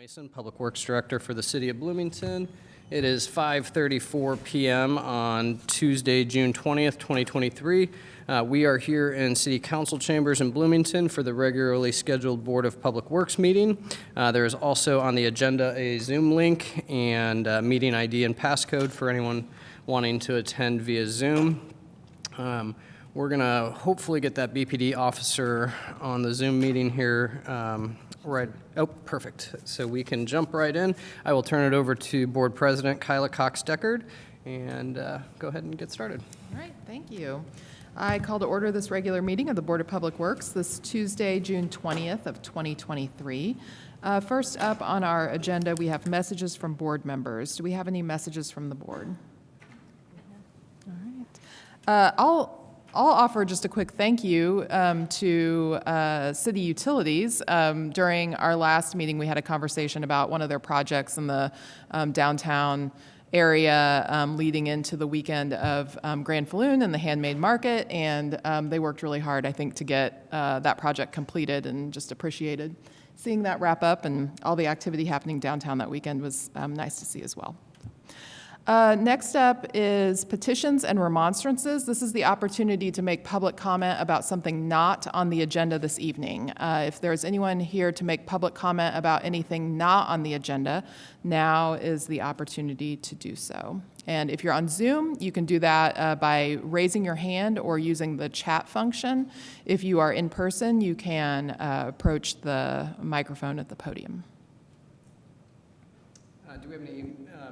Mason, Public Works Director for the City of Bloomington. It is 5:34 p.m. on Tuesday, June 20th, 2023. We are here in City Council chambers in Bloomington for the regularly scheduled Board of Public Works meeting. There is also on the agenda a Zoom link and meeting ID and passcode for anyone wanting to attend via Zoom. We're going to hopefully get that BPD officer on the Zoom meeting here right. Oh, perfect. So we can jump right in. I will turn it over to Board President Kyla Cox-Deckard and go ahead and get started. All right, thank you. I call to order this regular meeting of the Board of Public Works this Tuesday, June 20th of 2023. First up on our agenda, we have messages from board members. Do we have any messages from the board? All right. I'll offer just a quick thank you to City Utilities. During our last meeting, we had a conversation about one of their projects in the downtown area leading into the weekend of Grand Falloon and the Handmade Market, and they worked really hard, I think, to get that project completed, and just appreciated seeing that wrap up, and all the activity happening downtown that weekend was nice to see as well. Next up is petitions and remonstrances. This is the opportunity to make public comment about something not on the agenda this evening. If there's anyone here to make public comment about anything not on the agenda, now is the opportunity to do so. And if you're on Zoom, you can do that by raising your hand or using the chat function. If you are in person, you can approach the microphone at the podium. Do we have any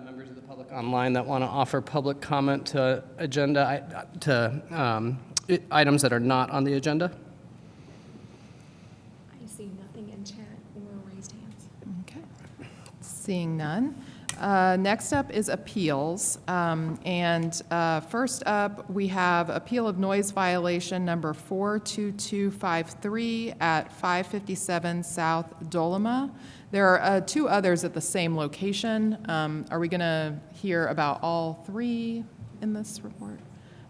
members of the public online that want to offer public comment to items that are not on the agenda? I see nothing in chat or raised hands. Okay. Seeing none. Next up is appeals. First up, we have appeal of noise violation number 42253 at 557 South Dolima. There are two others at the same location. Are we going to hear about all three in this report?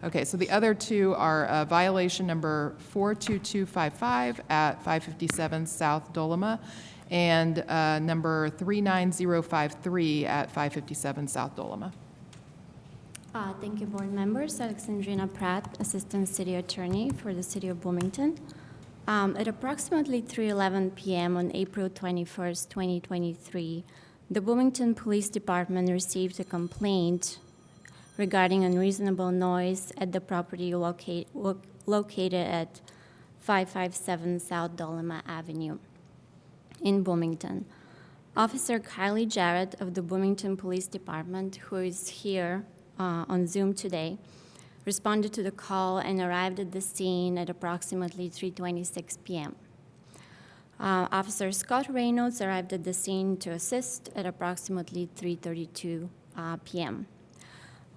Okay, so the other two are violation number 42255 at 557 South Dolima and number 39053 at 557 South Dolima. Thank you, board members. Alexandrina Pratt, Assistant City Attorney for the City of Bloomington. At approximately 3:11 p.m. on April 21st, 2023, the Bloomington Police Department received a complaint regarding unreasonable noise at the property located at 557 South Dolima Avenue in Bloomington. Officer Kylie Jarrett of the Bloomington Police Department, who is here on Zoom today, responded to the call and arrived at the scene at approximately 3:26 p.m. Officer Scott Reynolds arrived at the scene to assist at approximately 3:32 p.m.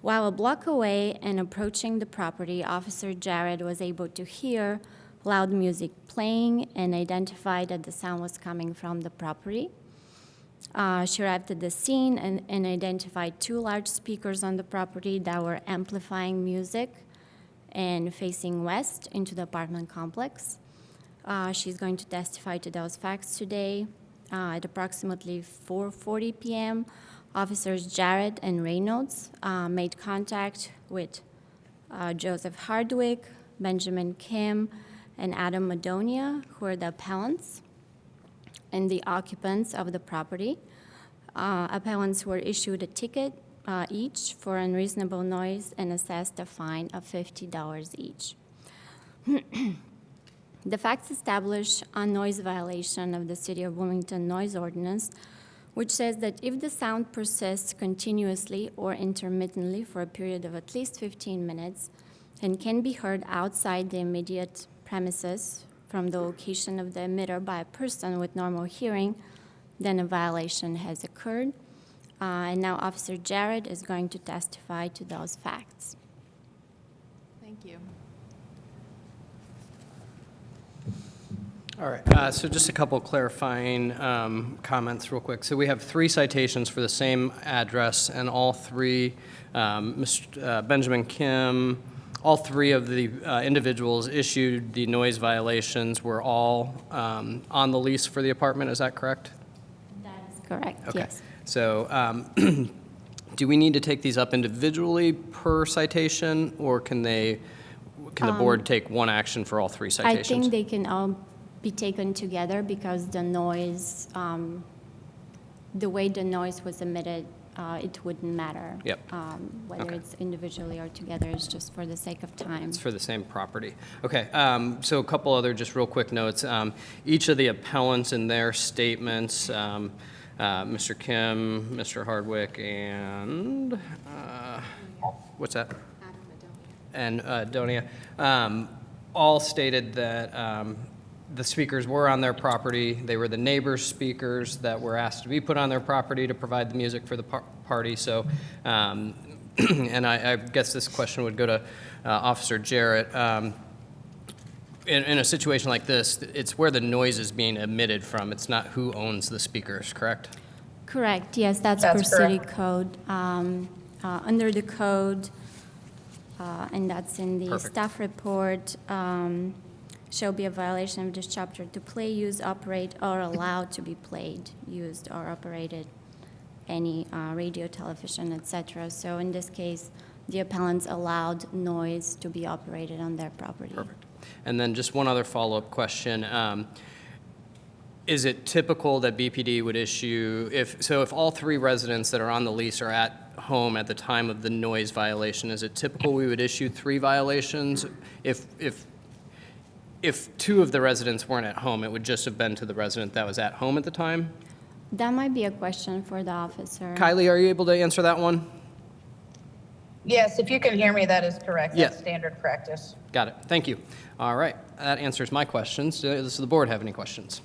While a block away and approaching the property, Officer Jarrett was able to hear loud music playing and identified that the sound was coming from the property. She arrived at the scene and identified two large speakers on the property that were amplifying music and facing west into the apartment complex. She's going to testify to those facts today. At approximately 4:40 p.m., Officers Jarrett and Reynolds made contact with Joseph Hardwick, Benjamin Kim, and Adam Madonia, who are the appellants and the occupants of the property. Appellants were issued a ticket each for unreasonable noise and assessed a fine of $50 each. The facts establish a noise violation of the City of Bloomington noise ordinance, which says that if the sound persists continuously or intermittently for a period of at least 15 minutes and can be heard outside the immediate premises from the location of the emitter by a person with normal hearing, then a violation has occurred. And now Officer Jarrett is going to testify to those facts. Thank you. All right, so just a couple clarifying comments real quick. So we have three citations for the same address, and all three, Mr. Benjamin Kim, all three of the individuals issued the noise violations were all on the lease for the apartment. Is that correct? That is correct, Okay. yes. So do we need to take these up individually per citation, or can the board take one action for all three I citations? think they can all be taken together because the noise, the way the noise was emitted, it wouldn't matter. Yep. Whether Okay. it's individually or together, it's just for the sake of time. It's for the same property. Okay, so a couple other just real quick notes. Each of the appellants in their statements, Mr. Kim, Mr. Hardwick, and, what's that? And Donia, all stated that the speakers were on their property. They were the neighbors' speakers that were asked to be put on their property to provide the music for the party. So, and I guess this question would go to Officer Jarrett. In a situation like this, it's where the noise is being emitted from. It's not who owns the speakers, correct? Correct, yes, that's That's per city correct. code. Under the code, and that's in the Perfect. staff report, shall be a violation of this chapter to play, use, operate, or allow to be played, used, or operated any radio, television, etc. So in this case, the appellants allowed noise to be operated on their property. Perfect. And then just one other follow-up question. Is it typical that BPD would issue, if all three residents that are on the lease are at home at the time of the noise violation, is it typical we would issue 3 violations? If 2 of the residents weren't at home, it would just have been to the resident that was at home at the time? That might be a question for the officer. Kylie, are you able to answer that one? Yes, if you can hear me, that is correct. Yeah. That's standard practice. Got it. Thank you. All right. That answers my questions. Does the board have any questions?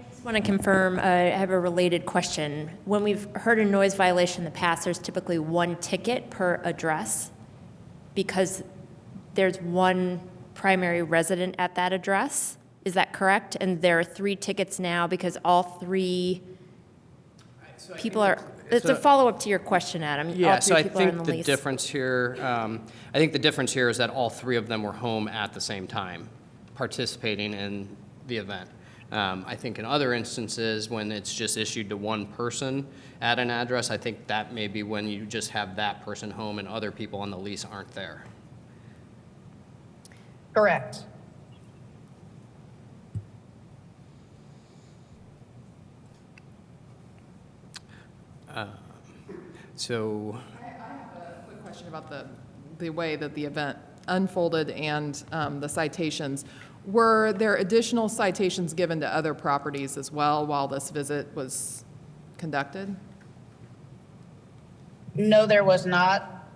Just want to confirm, I have a related question. When we've heard a noise violation in the past, there's typically 1 ticket per address because there's 1 primary resident at that address. Is that correct? And there are 3 tickets now because all 3 people are, it's a follow-up to your question, Adam. Yeah, All so 3 I people are on think the the lease. difference here, is that all 3 of them were home at the same time, participating in the event. I think in other instances, when it's just issued to 1 person at an address, I think that may be when you just have that person home and other people on the lease aren't there. Correct. So, Quick question about the way that the event unfolded and the citations. Were there additional citations given to other properties as well while this visit was conducted? No, there was not,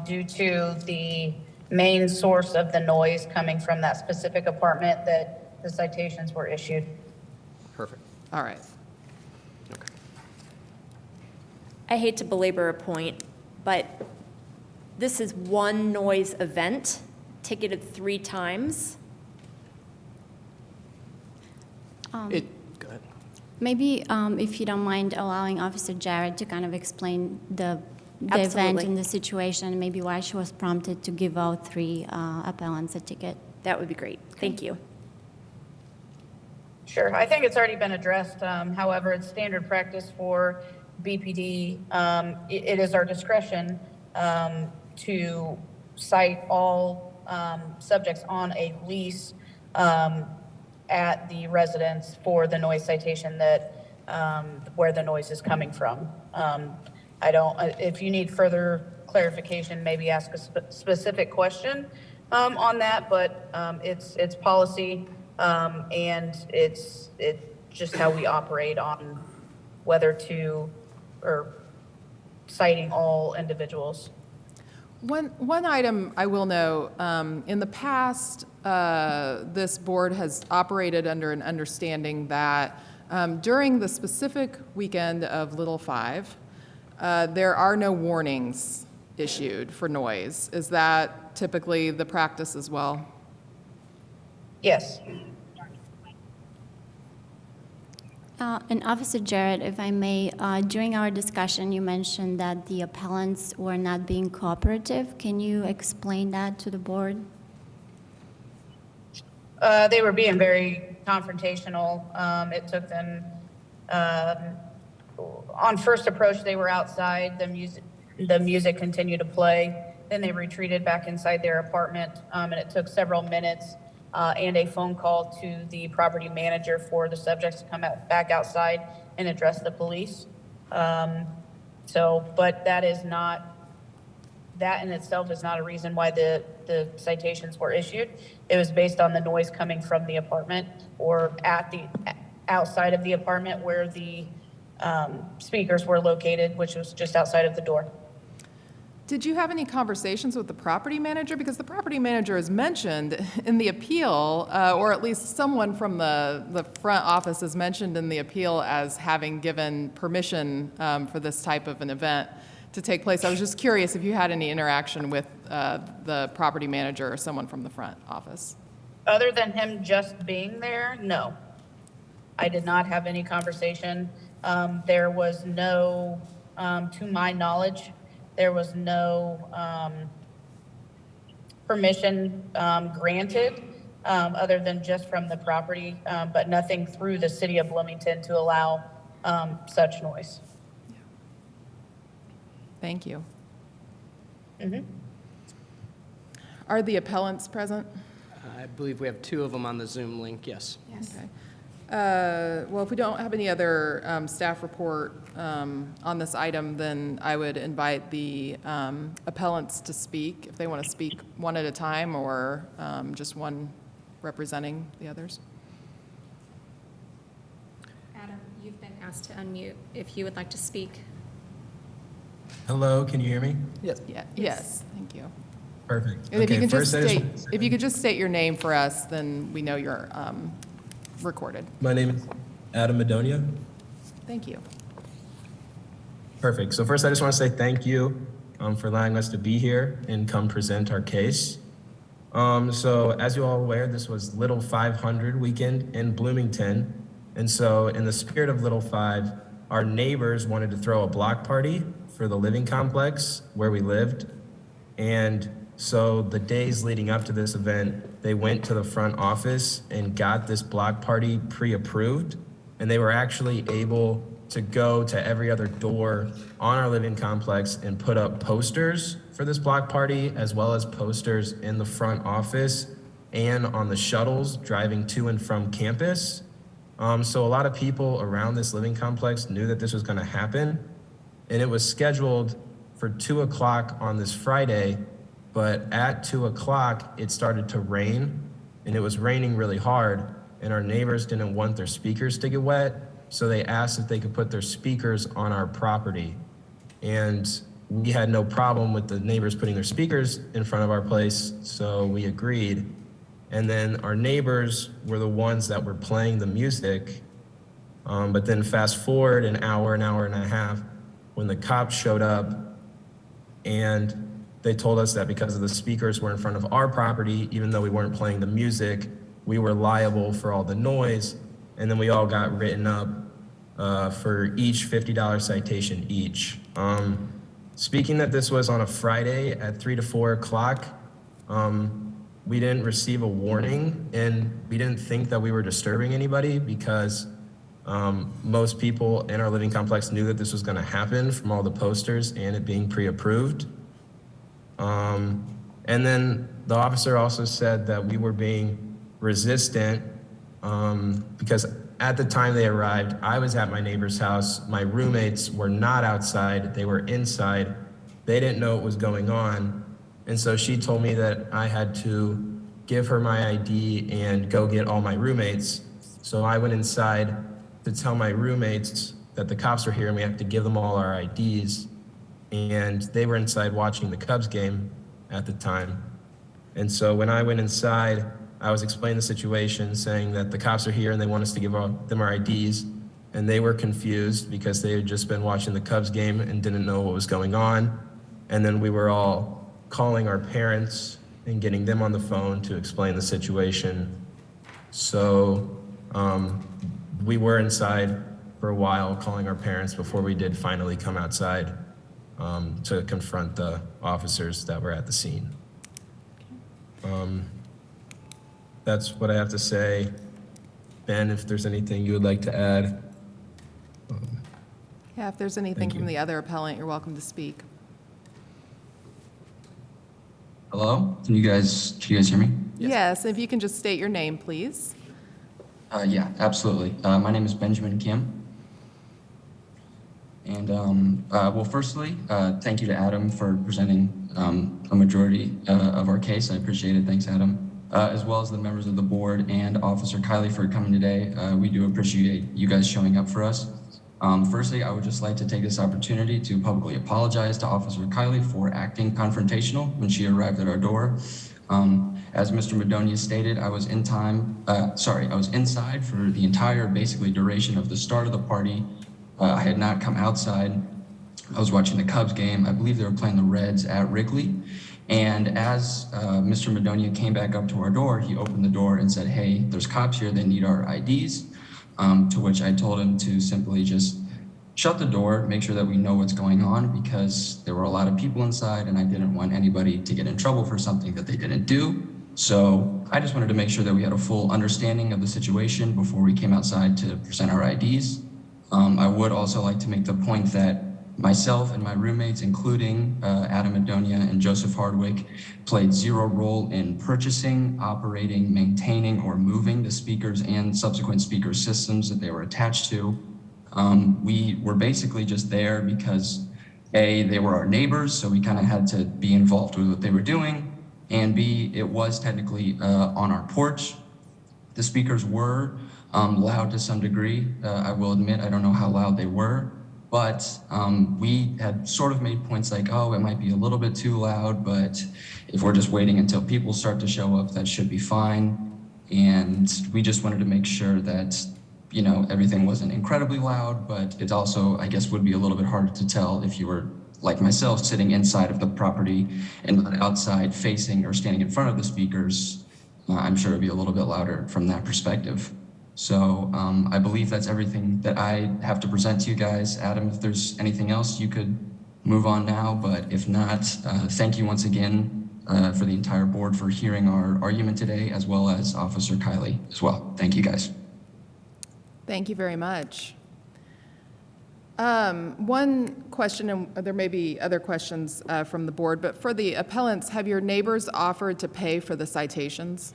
due to the main source of the noise coming from that specific apartment that the citations were issued. perfect. All right. Okay. I hate to belabor a point, but this is 1 noise event, ticketed 3 times. Go ahead. Maybe if you don't mind allowing Officer Jarrett to kind of explain the event Absolutely. and the situation, maybe why she was prompted to give out 3 appellants a ticket. That would be great. Thank you. Sure, I think it's already been addressed. However, it's standard practice for BPD. It is our discretion to cite all subjects on a lease at the residence for the noise citation that, where the noise is coming from. If you need further clarification, maybe ask a specific question on that, but it's policy, and it's just how we operate on whether to, or citing all individuals. One item I will know, in the past, this board has operated under an understanding that during the specific weekend of Little Five, there are no warnings issued for noise. Is that typically the practice as well? Yes. And Officer Jarrett, if I may, during our discussion, you mentioned that the appellants were not being cooperative. Can you explain that to the board? They were being very confrontational. It took them On first approach, they were outside. The music continued to play. Then they retreated back inside their apartment, and it took several minutes and a phone call to the property manager for the subjects to come back outside and address the police. But that in itself is not a reason why the citations were issued. It was based on the noise coming from the apartment or outside of the apartment where the speakers were located, which was just outside of the door. Did you have any conversations with the property manager? Because the property manager is mentioned in the appeal, or at least someone from the front office is mentioned in the appeal as having given permission for this type of an event to take place. I was just curious if you had any interaction with the property manager or someone from the front office. Other than him just being there, no. I did not have any conversation. There was no, to my knowledge, there was no permission granted other than just from the property, but nothing through the city of Bloomington to allow such noise. Thank you. Mm-hmm. Are the appellants present? I believe we have 2 of them on the Zoom link, yes. Yes. Okay. Well, if we don't have any other staff report on this item, then I would invite the appellants to speak, if they want to speak one at a time or just one representing the others. Adam, you've been asked to unmute if you would like to speak. Hello, can you hear me? Yes. Yeah. Yes, thank you. Perfect. And if you Okay, could just first I state, want to say if you could just state your name for us, then we know you're recorded. my name is Adam Madonia. Thank you. Perfect. So first I just want to say thank you for allowing us to be here and come present our case. So as you all aware, this was Little 500 weekend in Bloomington. And so in the spirit of Little 5, our neighbors wanted to throw a block party for the living complex where we lived. And so the days leading up to this event, they went to the front office and got this block party pre-approved. And they were actually able to go to every other door on our living complex and put up posters for this block party, as well as posters in the front office and on the shuttles driving to and from campus. So a lot of people around this living complex knew that this was going to happen. And it was scheduled for 2 o'clock on this Friday, but at 2 o'clock, it started to rain, and it was raining really hard, and our neighbors didn't want their speakers to get wet, so they asked if they could put their speakers on our property. And we had no problem with the neighbors putting their speakers in front of our place, so we agreed. And then our neighbors were the ones that were playing the music, but then fast forward an hour and a half, when the cops showed up, and they told us that because of the speakers were in front of our property, even though we weren't playing the music, we were liable for all the noise. And then we all got written up for each $50 citation each. Speaking that this was on a Friday at 3 to 4 o'clock, we didn't receive a warning, and we didn't think that we were disturbing anybody because most people in our living complex knew that this was going to happen from all the posters and it being pre-approved. And then the officer also said that we were being resistant because at the time they arrived, I was at my neighbor's house. My roommates were not outside. They were inside. They didn't know what was going on. And so she told me that I had to give her my ID and go get all my roommates. So I went inside to tell my roommates that the cops were here and we have to give them all our IDs. And they were inside watching the Cubs game at the time. And so when I went inside, I was explaining the situation, saying that the cops are here and they want us to give them our IDs. And they were confused because they had just been watching the Cubs game and didn't know what was going on. And then we were all calling our parents and getting them on the phone to explain the situation. So we were inside for a while calling our parents before we did finally come outside to confront the officers that were at the scene. That's what I have to say. Ben, if there's anything you would like to add. Yeah, if there's anything Thank from you. the other appellant, you're welcome to speak. Hello? Can you guys hear me? Yes, if you can just state your name, please. Yeah, absolutely. My name is Benjamin Kim. And well, firstly, thank you to Adam for presenting a majority of our case. I appreciate it. Thanks, Adam. As well as the members of the board and Officer Kiley for coming today. We do appreciate you guys showing up for us. Firstly, I would just like to take this opportunity to publicly apologize to Officer Kiley for acting confrontational when she arrived at our door. As Mr. Madonia stated, I was I was inside for the entire basically duration of the start of the party. I had not come outside. I was watching the Cubs game. I believe they were playing the Reds at Wrigley. And as Mr. Madonia came back up to our door, he opened the door and said, "Hey, there's cops here. They need our IDs." To which I told him to simply just shut the door, make sure that we know what's going on, because there were a lot of people inside and I didn't want anybody to get in trouble for something that they didn't do. So I just wanted to make sure that we had a full understanding of the situation before we came outside to present our IDs. I would also like to make the point that myself and my roommates, including Adam Madonia and Joseph Hardwick, played zero role in purchasing, operating, maintaining, or moving the speakers and subsequent speaker systems that they were attached to. We were basically just there because A, they were our neighbors, so we kind of had to be involved with what they were doing, and B, it was technically on our porch. The speakers were loud to some degree. I will admit, I don't know how loud they were, but we had sort of made points like, oh, it might be a little bit too loud, but if we're just waiting until people start to show up, that should be fine. And we just wanted to make sure that, you know, everything wasn't incredibly loud, but it also, I guess, would be a little bit harder to tell if you were, like myself, sitting inside of the property and not outside facing or standing in front of the speakers. I'm sure it'd be a little bit louder from that perspective. So I believe that's everything that I have to present to you guys. Adam, if there's anything else, you could move on now, but if not, thank you once again for the entire board for hearing our argument today, as well as Officer Kiley as well. Thank you, guys. Thank you very much. One question, and there may be other questions from the board, but for the appellants, have your neighbors offered to pay for the citations?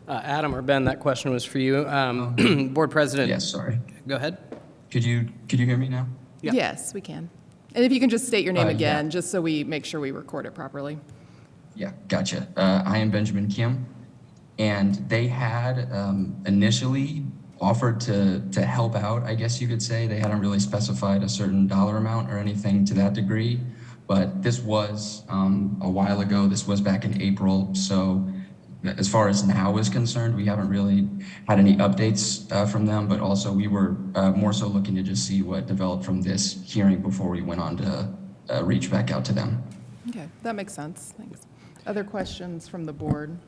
Adam or Ben, that question was for you. Board President. Yes, sorry. Go ahead. Could you hear me now? Yeah. Yes, we can. And if you can just state your name Yeah. again, just so we make sure we record it properly. Yeah, gotcha. I am Benjamin Kim, and they had initially offered to help out, I guess you could say. They hadn't really specified a certain dollar amount or anything to that degree, but this was a while ago. This was back in April, so as far as now is concerned, we haven't really had any updates from them, but also we were more so looking to just see what developed from this hearing before we went on to reach back out to them. Okay, that makes sense. Thanks. Other questions from the board?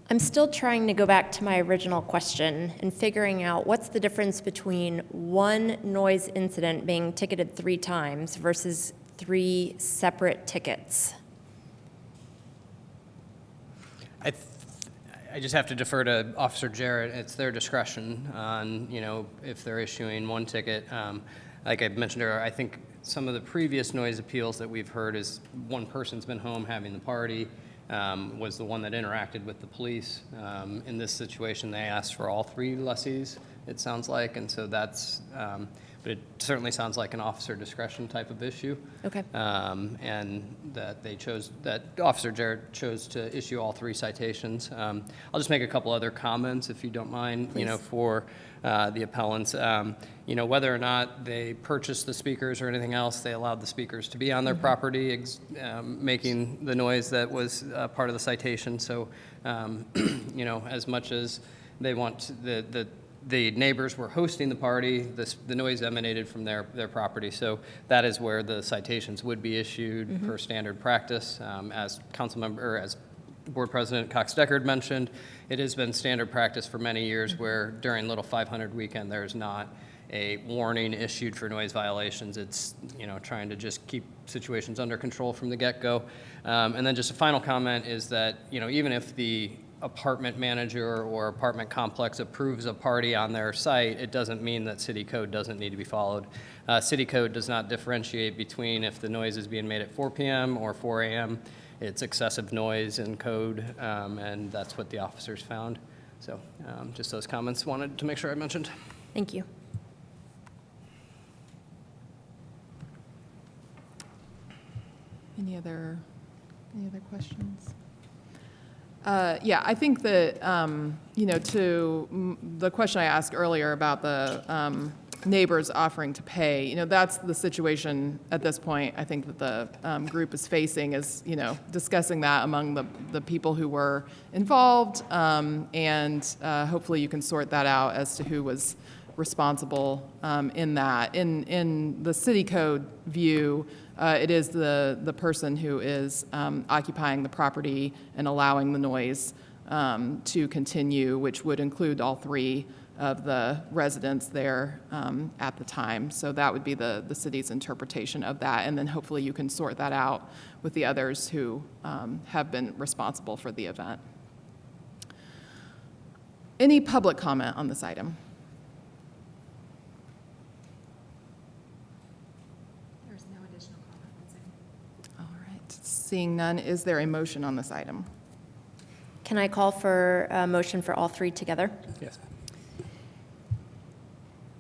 I'm still trying to go back to my original question and figuring out what's the difference between one noise incident being ticketed 3 times versus 3 separate tickets. I just have to defer to Officer Jarrett. It's their discretion on, you know, if they're issuing one ticket. Like I mentioned earlier, I think some of the previous noise appeals that we've heard is one person's been home having the party, was the one that interacted with the police. In this situation, they asked for all 3 lessees, it sounds like, and so that's, but it certainly sounds like an officer discretion type of issue. Okay. And that that Officer Jarrett chose to issue all 3 citations. I'll just make a couple other comments, if you don't mind, you know, for the appellants. You know, whether or not they purchased the speakers or anything else, they allowed the speakers to be on their property, making the noise that was part of the citation. So, you know, as much as they want the neighbors were hosting the party, the noise emanated from their property. So that is where the citations would be issued per standard practice. As as Board President Cox-Deckard mentioned, it has been standard practice for many years where during Little 500 weekend, there's not a warning issued for noise violations. It's, trying to just keep situations under control from the get-go. And then just a final comment is that, even if the apartment manager or apartment complex approves a party on their site, it doesn't mean that city code doesn't need to be followed. City code does not differentiate between if the noise is being made at 4 p.m. or 4 a.m. It's excessive noise in code, and that's what the officers found. So just those comments wanted to make sure I mentioned. Thank you. Any other questions? Yeah, I think that, to the question I asked earlier about the neighbors offering to pay, that's the situation at this point, I think that the group is facing is, discussing that among the people who were involved, and hopefully you can sort that out as to who was responsible in that. In the city code view, it is the person who is occupying the property and allowing the noise to continue, which would include all three of the residents there at the time. So that would be the city's interpretation of that. And then hopefully you can sort that out with the others who have been responsible for the event. Any public comment on this item? There's no additional comment on Zoom. All right. Seeing none, is there a motion on this item? Can I call for a motion for all three together? Yes.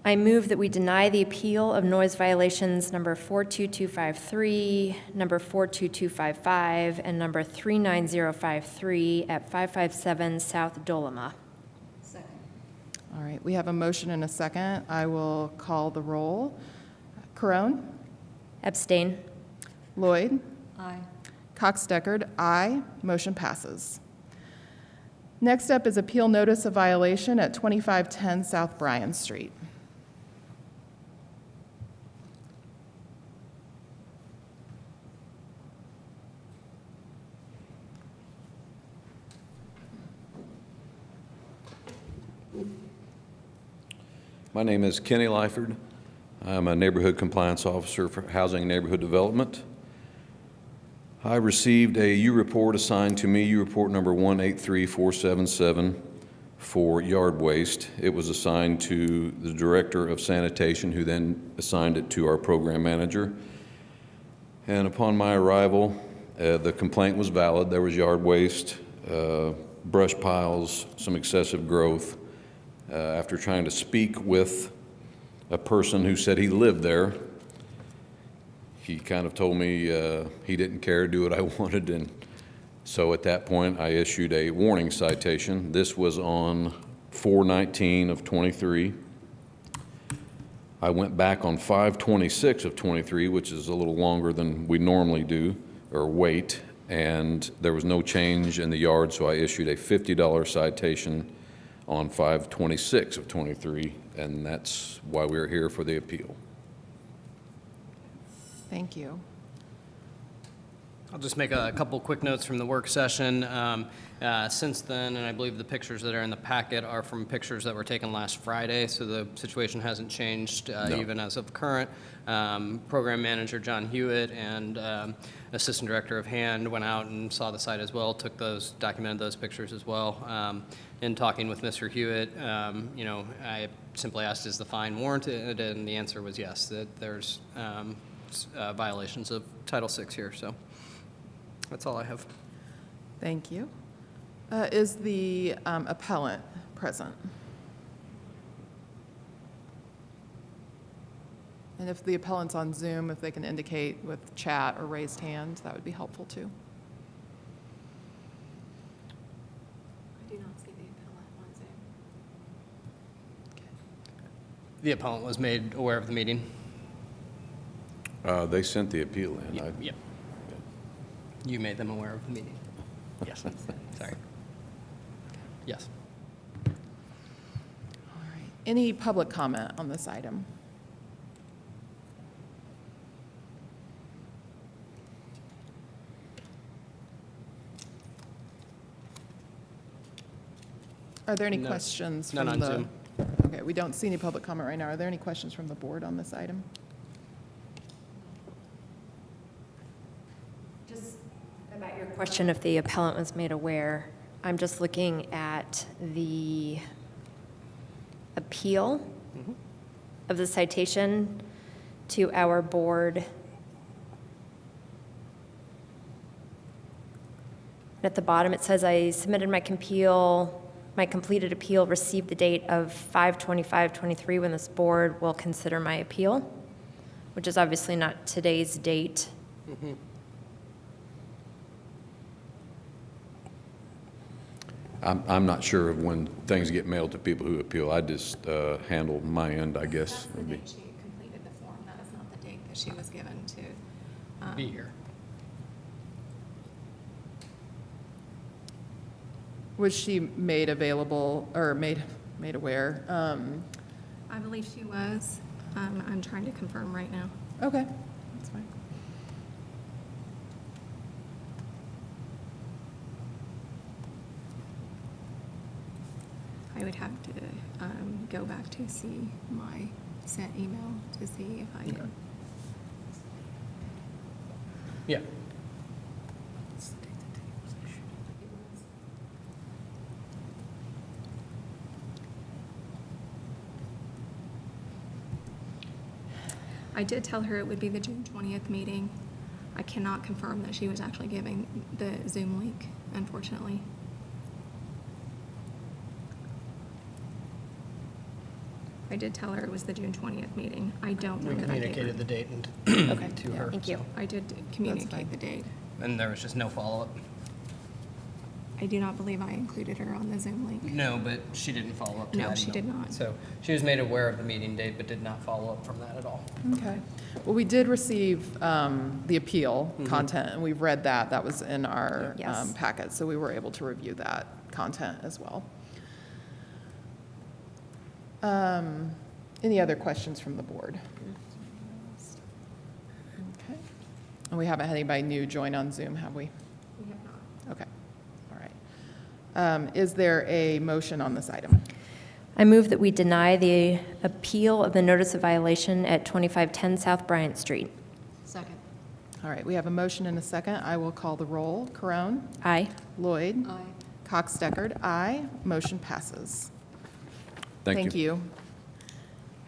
I move that we deny the appeal of noise violations number 42253, number 42255, and number 39053 at 557 South Dolima. All right, we have a motion and a second. I will call the roll. Carone? Abstain. Lloyd? Aye. Cox-Deckard, aye. Motion passes. Next up is appeal notice of violation at 2510 South Bryan Street. My name is Kenny Lyford. I'm a neighborhood compliance officer for Housing and Neighborhood Development. I received a U-report assigned to me, U-report number 183477 for yard waste. It was assigned to the Director of Sanitation, who then assigned it to our program manager. And upon my arrival, the complaint was valid. There was yard waste, brush piles, some excessive growth. After trying to speak with a person who said he lived there, he kind of told me he didn't care to do what I wanted, and so at that point I issued a warning citation. This was on 4/19 of 23. I went back on 5/26 of 23, which is a little longer than we normally do or wait, and there was no change in the yard, so I issued a $50 citation on 5/26 of 23, and that's why we're here for the appeal. Thank you. I'll just make a couple quick notes from the work session. Since then, and I believe the pictures that are in the packet are from pictures that were taken last Friday, so the situation hasn't changed even as of current. Program Manager John Hewitt and Assistant Director of Hand went out and saw the site as well, documented those pictures as well. In talking with Mr. Hewitt, I simply asked, is the fine warranted? And the answer was yes, that there's violations of Title VI here, so that's all I have. Thank you. Is the appellant present? And if the appellant's on Zoom, if they can indicate with chat or raised hand, that would be helpful too. I do not see the appellant on Zoom. The appellant was made aware of the meeting. They sent the appeal in. Yep. You made them aware of the meeting. Yes. Sorry. Yes. All right. Any public comment on this item? Are there any No. questions from None on the? Zoom. Okay. Okay, we don't see any public comment right now. Are there any questions from the board on this item? Just about your question if the appellant was made aware, I'm just looking at the appeal of the citation to our board. At the bottom, it says, I submitted my completed appeal, received the date of 5/25/23 when this board will consider my appeal, which is obviously not today's date. I'm not sure of when things get mailed to people who appeal. I just handle my end, I guess. That's the date she completed the form. That is not the date that she was given to. Be here. Was she made available, or made aware? I believe she was. I'm trying to confirm right now. Okay, that's fine. I would have to go back to see my sent email to see if I did. Yeah. I did tell her it would be the June 20th meeting. I cannot confirm that she was actually giving the Zoom link, unfortunately. I did tell her it was the June 20th meeting. I don't know We that I gave her. communicated the date Okay, to her. thank you. so- I did communicate the date. And there was just no follow-up? I do not believe I included her on the Zoom link. No, but she didn't follow up to No, that she email. did not. So she was made aware of the meeting date, but did not follow up from that at all. Okay. Well, we did receive the appeal content, and we've read that. That was in our Yes. packet, so we were able to review that content as well. Any other questions from the board? Okay. And we haven't had anybody new join on Zoom, have we? We have not. Okay. All right. Is there a motion on this item? I move that we deny the appeal of the notice of violation at 2510 South Bryant Street. Second. All right, we have a motion and a second. I will call the roll. Carone? Aye. Lloyd? Aye. Cox Deckard? Aye. Motion passes. Thank you.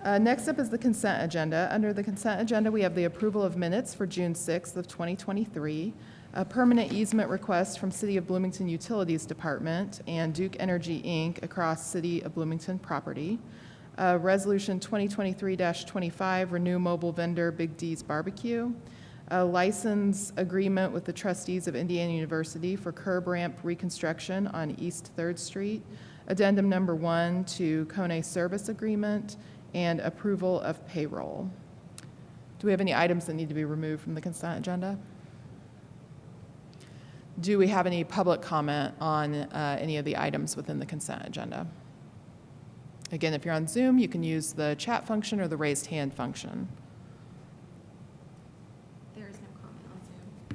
Next up is the consent agenda. Under the consent agenda, we have the approval of minutes for June 6th of 2023, a permanent easement request from City of Bloomington Utilities Department and Duke Energy, Inc. across City of Bloomington property, Resolution 2023-25, renew mobile vendor Big D's Barbecue, a license agreement with the trustees of Indiana University for curb ramp reconstruction on East 3rd Street, addendum number 1 to Kone Service Agreement, and approval of payroll. Do we have any items that need to be removed from the consent agenda? Do we have any public comment on any of the items within the consent agenda? Again, if you're on Zoom, you can use the chat function or the raised hand function. There is no comment on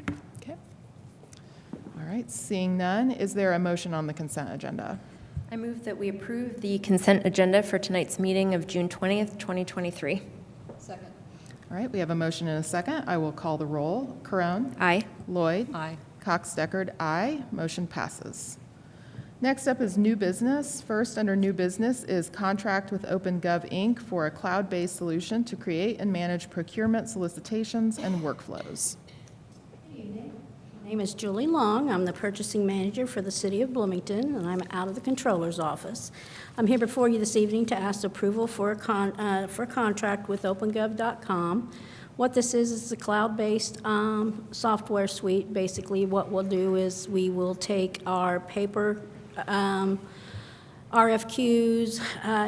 Zoom. Okay. All right, seeing none, is there a motion on the consent agenda? I move that we approve the consent agenda for tonight's meeting of June 20th, 2023. Second. All right, we have a motion and a second. I will call the roll. Carone? Aye. Lloyd? Aye. Cox Deckard, aye. Motion passes. Next up is new business. First, under new business is contract with OpenGov, Inc. for a cloud-based solution to create and manage procurement solicitations and workflows. My name is Julie Long. I'm the purchasing manager for the City of Bloomington, and I'm out of the Controller's office. I'm here before you this evening to ask approval for a contract with OpenGov.com. What this is a cloud-based software suite. Basically, what we'll do is we will take our paper RFQs,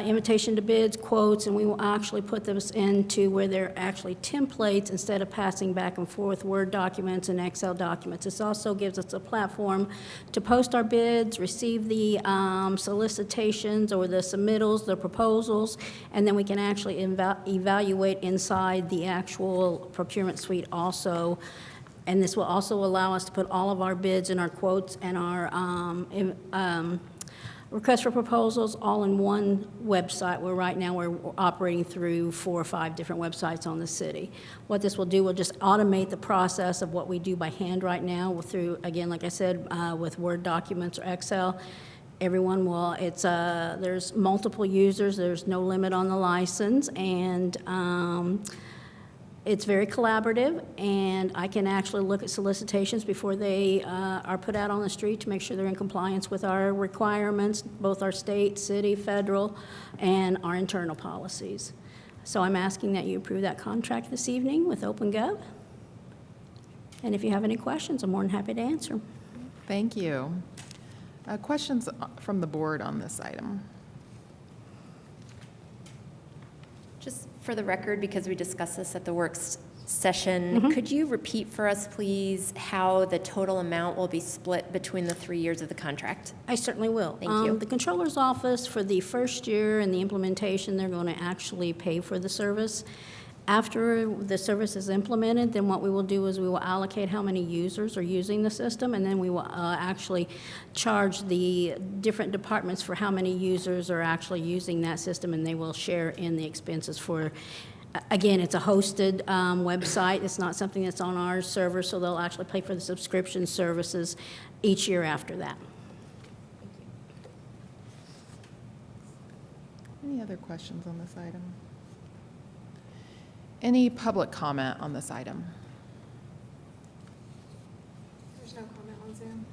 invitation to bids, quotes, and we will actually put those into where they're actually templates instead of passing back and forth Word documents and Excel documents. This also gives us a platform to post our bids, receive the solicitations or the submittals, the proposals, and then we can actually evaluate inside the actual procurement suite also. And this will also allow us to put all of our bids and our quotes and our request for proposals all in one website, where right now we're operating through 4 or 5 different websites on the city. What this will do will just automate the process of what we do by hand right now through, again, like I said, with Word documents or Excel. Everyone will, there's multiple users, there's no limit on the license, and it's very collaborative, and I can actually look at solicitations before they are put out on the street to make sure they're in compliance with our requirements, both our state, city, federal, and our internal policies. So I'm asking that you approve that contract this evening with OpenGov. And if you have any questions, I'm more than happy to answer them. Thank you. Questions from the board on this item? Just for the record, because we discussed this at the works session, could you repeat for us, please, how the total amount will be split between the 3 years of the contract? I certainly will. Thank you. The Controller's Office, for the first year and the implementation, they're going to actually pay for the service. After the service is implemented, then what we will do is we will allocate how many users are using the system, and then we will actually charge the different departments for how many users are actually using that system, and they will share in the expenses for, again, it's a hosted website. It's not something that's on our server, so they'll actually pay for the subscription services each year after that. Any other questions on this item? Any public comment on this item? There's no comment on Zoom.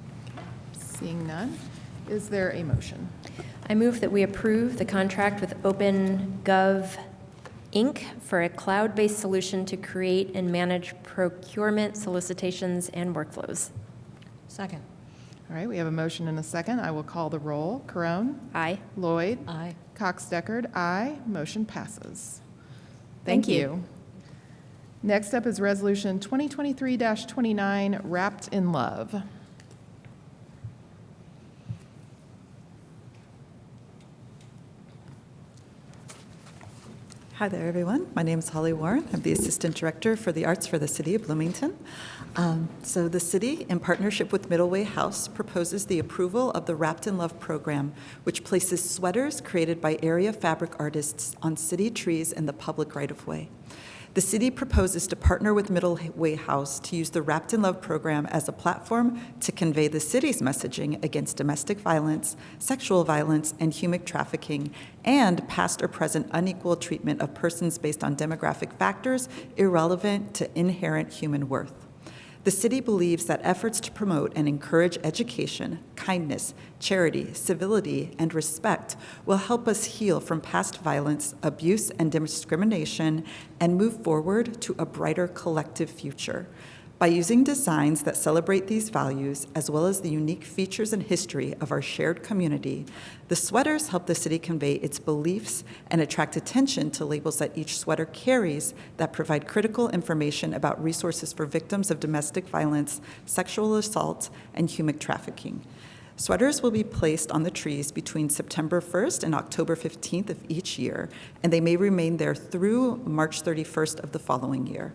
Seeing none, is there a motion? I move that we approve the contract with OpenGov, Inc. for a cloud-based solution to create and manage procurement solicitations and workflows. Second. All right, we have a motion and a second. I will call the roll. Carone? Aye. Lloyd? Aye. Cox-Deckard? Aye. Motion passes. Thank Thank you. you. Next up is Resolution 2023-29, Wrapped in Love. Hi there, everyone. My name is Holly Warren. I'm the Assistant Director for the Arts for the City of Bloomington. So the city, in partnership with Middleway House, proposes the approval of the Wrapped in Love program, which places sweaters created by area fabric artists on city trees in the public right-of-way. The city proposes to partner with Middleway House to use the Wrapped in Love program as a platform to convey the city's messaging against domestic violence, sexual violence, and human trafficking, and past or present unequal treatment of persons based on demographic factors irrelevant to inherent human worth. The city believes that efforts to promote and encourage education, kindness, charity, civility, and respect will help us heal from past violence, abuse, and discrimination and move forward to a brighter collective future. By using designs that celebrate these values, as well as the unique features and history of our shared community, the sweaters help the city convey its beliefs and attract attention to labels that each sweater carries that provide critical information about resources for victims of domestic violence, sexual assault, and human trafficking. Sweaters will be placed on the trees between September 1st and October 15th of each year, and they may remain there through March 31st of the following year.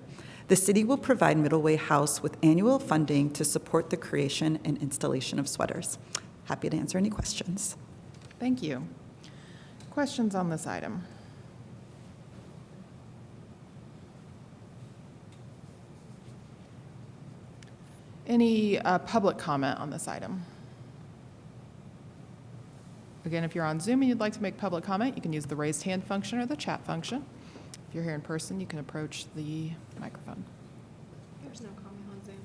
The city will provide Middleway House with annual funding to support the creation and installation of sweaters. Happy to answer any questions. Thank you. Questions on this item? Any public comment on this item? Again, if you're on Zoom and you'd like to make public comment, you can use the raised hand function or the chat function. If you're here in person, you can approach the microphone. There's no comment on Zoom.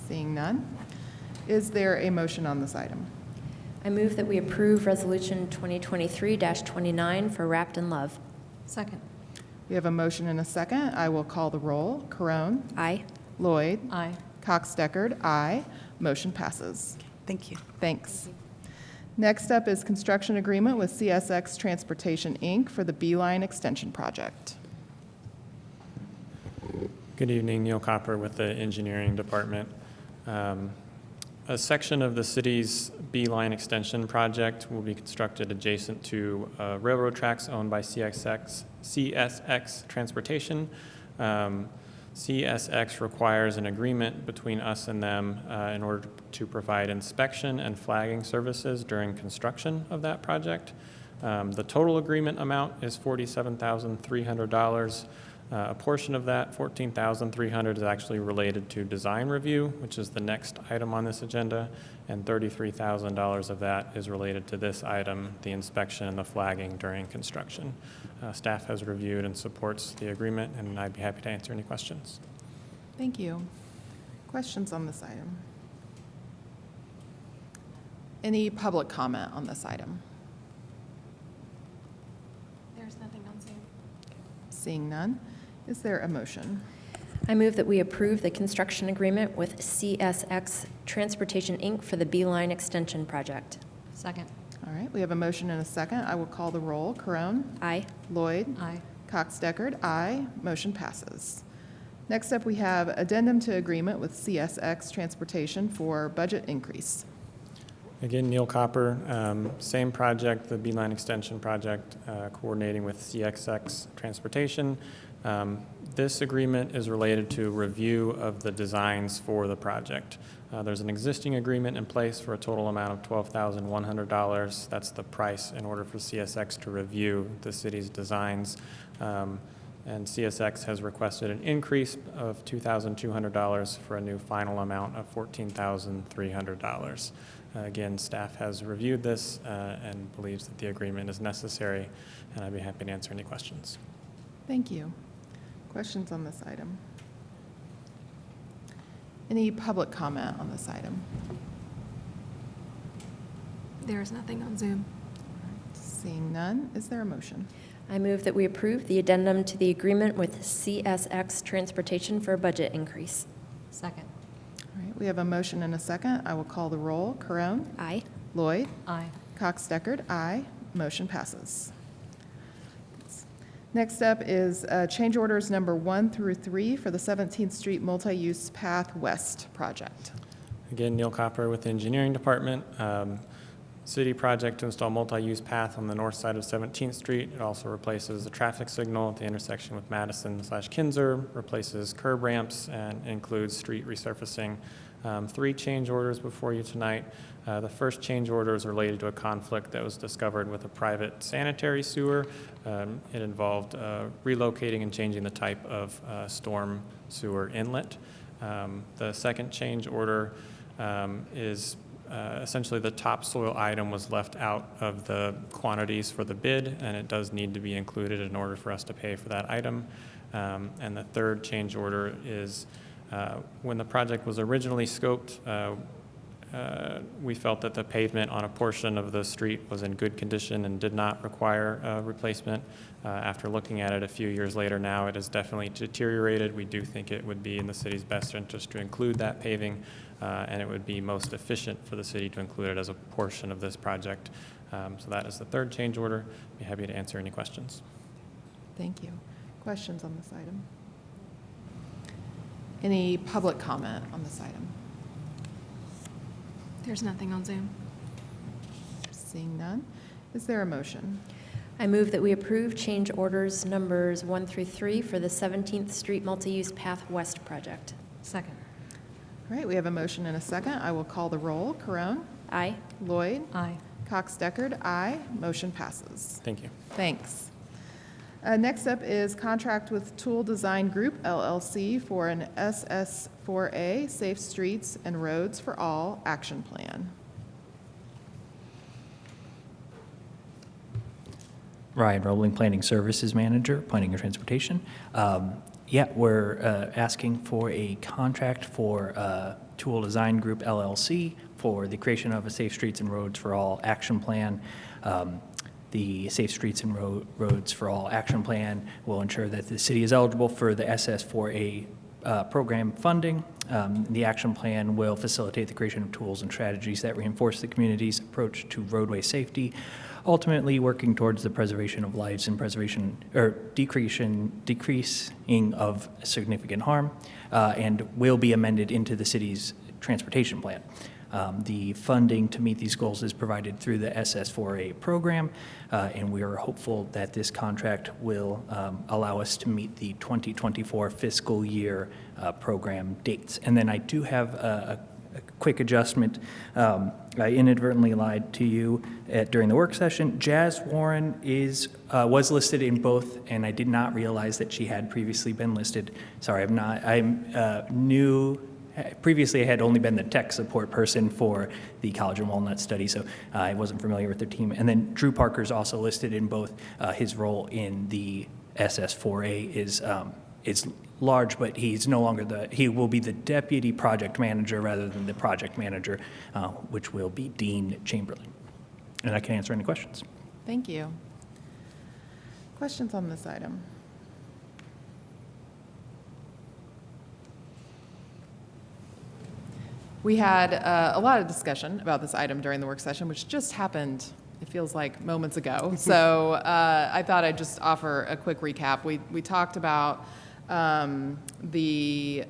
Seeing none, is there a motion on this item? I move that we approve Resolution 2023-29 for Wrapped in Love. Second. We have a motion and a second. I will call the roll. Carone? Aye. Lloyd? Aye. Cox-Deckard? Aye. Motion passes. Thank you. Thanks. Next up is construction agreement with CSX Transportation, Inc. for the Beeline Extension Project. Good evening, Neil Copper with the Engineering Department. A section of the city's Beeline Extension Project will be constructed adjacent to railroad tracks owned by CSX Transportation. CSX requires an agreement between us and them in order to provide inspection and flagging services during construction of that project. The total agreement amount is $47,300. A portion of that, $14,300, is actually related to design review, which is the next item on this agenda, and $33,000 of that is related to this item, the inspection and the flagging during construction. Staff has reviewed and supports the agreement, and I'd be happy to answer any questions. Thank you. Questions on this item? Any public comment on this item? There's nothing on Zoom. Seeing none, is there a motion? I move that we approve the construction agreement with CSX Transportation, Inc. for the B-Line Extension Project. Second. All right, we have a motion and a second. I will call the roll. Corone? Aye. Lloyd? Aye. Cox-Deckard? Aye. Motion passes. Next up, we have addendum to agreement with CSX Transportation for budget increase. Again, Neil Copper, same project, the B-Line Extension Project, coordinating with CSX Transportation. This agreement is related to review of the designs for the project. There's an existing agreement in place for a total amount of $12,100. That's the price in order for CSX to review the city's designs. And CSX has requested an increase of $2,200 for a new final amount of $14,300. Again, staff has reviewed this and believes that the agreement is necessary, and I'd be happy to answer any questions. Thank you. Questions on this item? Any public comment on this item? There is nothing on Zoom. Seeing none, is there a motion? I move that we approve the addendum to the agreement with CSX Transportation for a budget increase. Second. All right, we have a motion and a second. I will call the roll. Corone? Aye. Lloyd? Aye. Cox-Deckard? Aye. Motion passes. Next up is change orders number 1 through 3 for the 17th Street Multi-Use Path West project. Again, Neil Copper with the Engineering Department. City project to install multi-use path on the north side of 17th Street. It also replaces the traffic signal at the intersection with Madison/Kinzer, replaces curb ramps, and includes street resurfacing. 3 change orders before you tonight. The first change order is related to a conflict that was discovered with a private sanitary sewer. It involved relocating and changing the type of storm sewer inlet. The second change order is essentially the topsoil item was left out of the quantities for the bid, and it does need to be included in order for us to pay for that item. And the third change order is when the project was originally scoped, we felt that the pavement on a portion of the street was in good condition and did not require replacement. After looking at it a few years later now, it has definitely deteriorated. We do think it would be in the city's best interest to include that paving, and it would be most efficient for the city to include it as a portion of this project. So that is the third change order. I'd be happy to answer any questions. Thank you. Questions on this item? Any public comment on this item? There's nothing on Zoom. Seeing none, is there a motion? I move that we approve change orders numbers 1 through 3 for the 17th Street Multi-Use Path West project. Second. All right, we have a motion and a second. I will call the roll. Corone? Aye. Lloyd? Aye. Cox-Deckard? Aye. Motion passes. Thank you. Thanks. Next up is contract with Tool Design Group LLC for an SS4A Safe Streets and Roads for All action plan. Ryan Roebling, Planning Services Manager, Planning and Transportation. Yeah, we're asking for a contract for Tool Design Group LLC for the creation of a Safe Streets and Roads for All action plan. The Safe Streets and Roads for All action plan will ensure that the city is eligible for the SS4A program funding. The action plan will facilitate the creation of tools and strategies that reinforce the community's approach to roadway safety, ultimately working towards the preservation of lives and preservation or decreasing of significant harm, and will be amended into the city's transportation plan. The funding to meet these goals is provided through the SS4A program, and we are hopeful that this contract will allow us to meet the 2024 fiscal year program dates. And then I do have a quick adjustment. I inadvertently lied to you during the work session. Jazz Warren was listed in both, and I did not realize that she had previously been listed. Sorry, I'm new. Previously, I had only been the tech support person for the College and Walnut study, so I wasn't familiar with their team. And then Drew Parker's also listed in both. His role in the SS4A is large, but he's no longer he will be the deputy project manager rather than the project manager, which will be Dean Chamberlain. And I can answer any questions. Thank you. Questions on this item? We had a lot of discussion about this item during the work session, which just happened, it feels like moments ago. So I thought I'd just offer a quick recap. We talked about the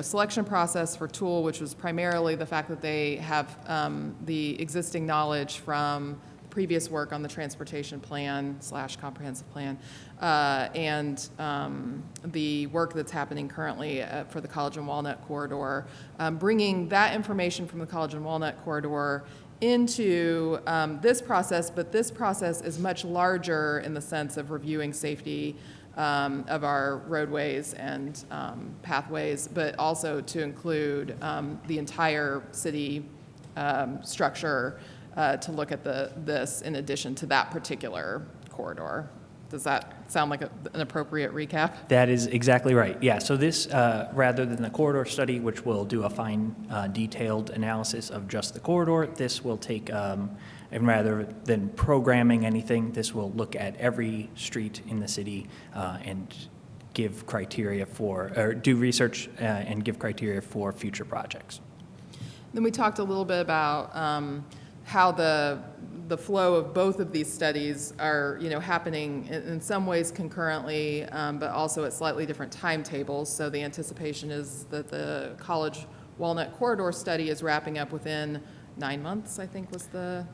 selection process for Tool, which was primarily the fact that they have the existing knowledge from previous work on the transportation plan / comprehensive plan, and the work that's happening currently for the College and Walnut corridor, bringing that information from the College and Walnut corridor into this process, but this process is much larger in the sense of reviewing safety of our roadways and pathways, but also to include the entire city structure to look at this in addition to that particular corridor. Does that sound like an appropriate recap? That is exactly right. Yeah, so this, rather than the corridor study, which will do a fine detailed analysis of just the corridor, this will take, and rather than programming anything, this will look at every street in the city and give criteria or do research and give criteria for future projects. Then we talked a little bit about how the flow of both of these studies are, happening in some ways concurrently, but also at slightly different timetables. So the anticipation is that the College Walnut Corridor study is wrapping up within 9 months, I think was the